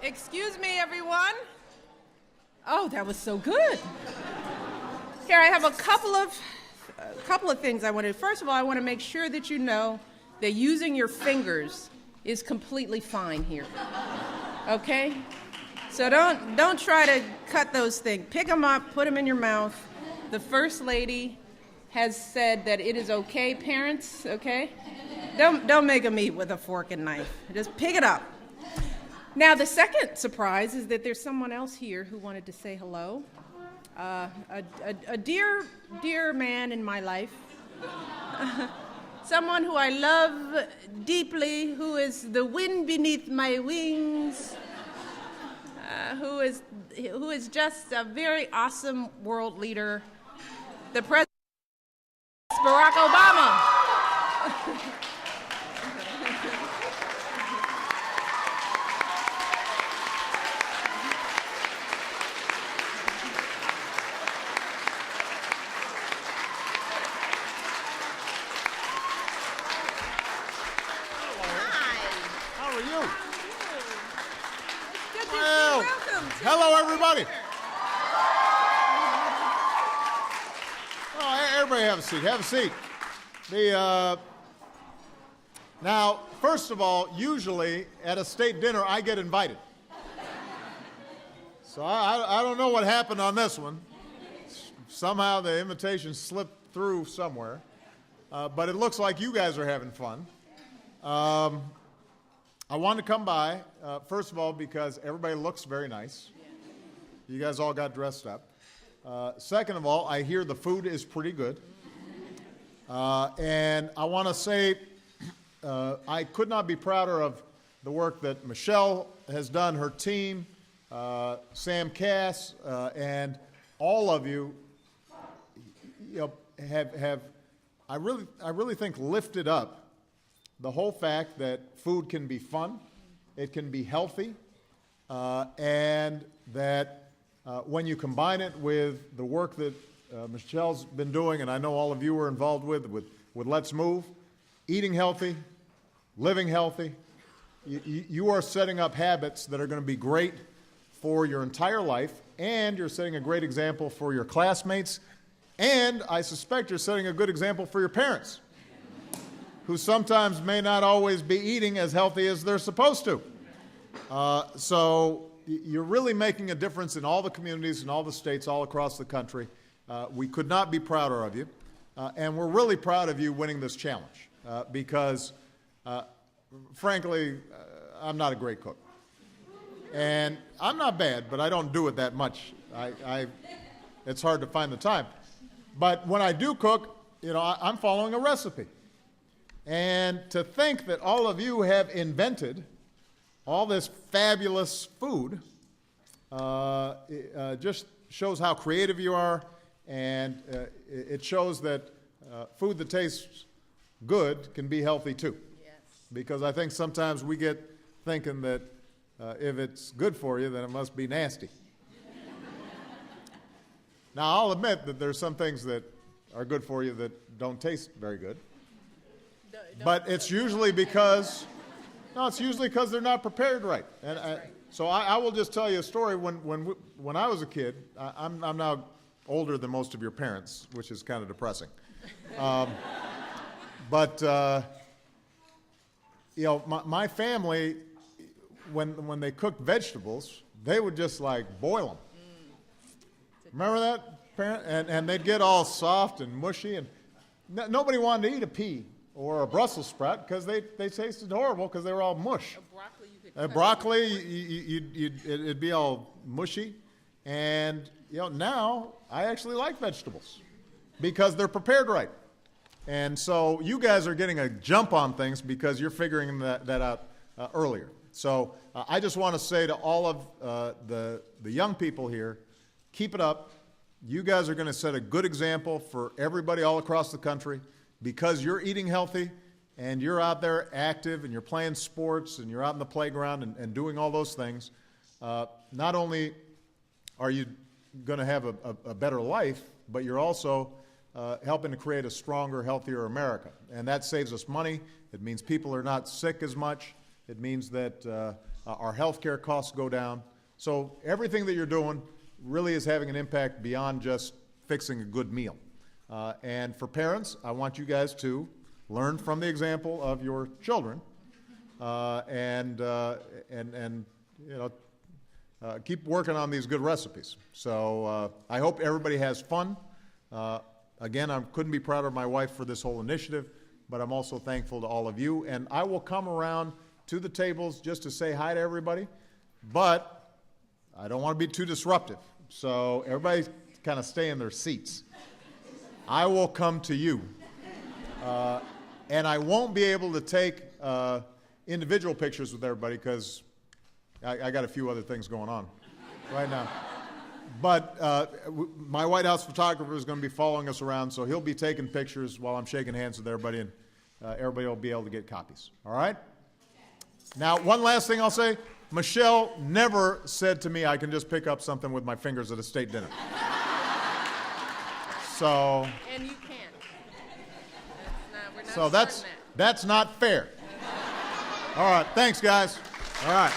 Excuse me, everyone. Oh, that was so good. Here, I have a couple of things I want to do. First of all, I want to make sure that you know that using your fingers is completely fine here. Okay? So don't try to cut those things. Pick them up, put them in your mouth. The First Lady has said that it is okay, parents, okay? Don't make them eat with a fork and knife. Just pick it up. Now, the second surprise is that there's someone else here who wanted to say hello. A dear man in my life. Someone who I love deeply, who is the wind beneath my wings, who is just a very awesome world leader, the President Barack Obama. Hello, everybody. Oh, everybody have a seat. Have a seat. Now, first of all, usually at a state dinner, I get invited. So I don't know what happened on this one. Somehow the invitation slipped through somewhere. But it looks like you guys are having fun. I wanted to come by, first of all, because everybody looks very nice. You guys all got dressed up. Second of all, I hear the food is pretty good. And I want to say I could not be prouder of the work that Michelle has done, her team, Sam Cass, and all of you, have I really think lifted up the whole fact that food can be fun, it can be healthy, and that when you combine it with the work that Michelle's been doing, and I know all of you were involved with Let's Move, eating healthy, living healthy, you are setting up habits that are going to be great for your entire life, and you're setting a great example for your classmates, and I suspect you're setting a good example for your parents, who sometimes may not always be eating as healthy as they're supposed to. So you're really making a difference in all the communities in all the states all across the country. We could not be prouder of you. And we're really proud of you winning this challenge because, frankly, I'm not a great cook. And I'm not bad, but I don't do it that much. It's hard to find the time. But when I do cook, I'm following a recipe. And to think that all of you have invented all this fabulous food just shows how creative you are, and it shows that food that tastes good can be healthy too. Yes. Because I think sometimes we get thinking that if it's good for you, then it must be nasty. Now, I'll admit that there's some things that are good for you that don't taste very good. But it's usually because they're not prepared right. And so I will just tell you a story. When I was a kid, I'm now older than most of your parents, which is kind of depressing. But my family, when they cooked vegetables, they would just like boil them. Remember that, parent? And they'd get all soft and mushy, and nobody wanted to eat a pea or a Brussels sprout because they tasted horrible because they were all mush. Broccoli, it'd be all mushy. And now I actually like vegetables because they're prepared right. And so you guys are getting a jump on things because you're figuring that out earlier. So I just want to say to all of the young people here, keep it up. You guys are going to set a good example for everybody all across the country because you're eating healthy and you're out there active and you're playing sports and you're out in the playground and doing all those things. Not only are you going to have a better life, but you're also helping to create a stronger, healthier America. And that saves us money. It means people are not sick as much. It means that our health care costs go down. So everything that you're doing really is having an impact beyond just fixing a good meal. And for parents, I want you guys to learn from the example of your children and you know, keep working on these good recipes. So I hope everybody has fun. Again, I couldn't be prouder of my wife for this whole initiative, but I'm also thankful to all of you. And I will come around to the tables just to say hi to everybody, but I don't want to be too disruptive. So everybody kind of stay in their seats. I will come to you. And I won't be able to take individual pictures with everybody because I got a few other things going on right now. But my White House photographer is going to be following us around, so he'll be taking pictures while I'm shaking hands with everybody, and everybody will be able to get copies. All right? Now, one last thing I'll say. Michelle never said to me I can just pick up something with my fingers at a state dinner. So... And you can. We're not So that's not fair. All right, thanks, guys. All right.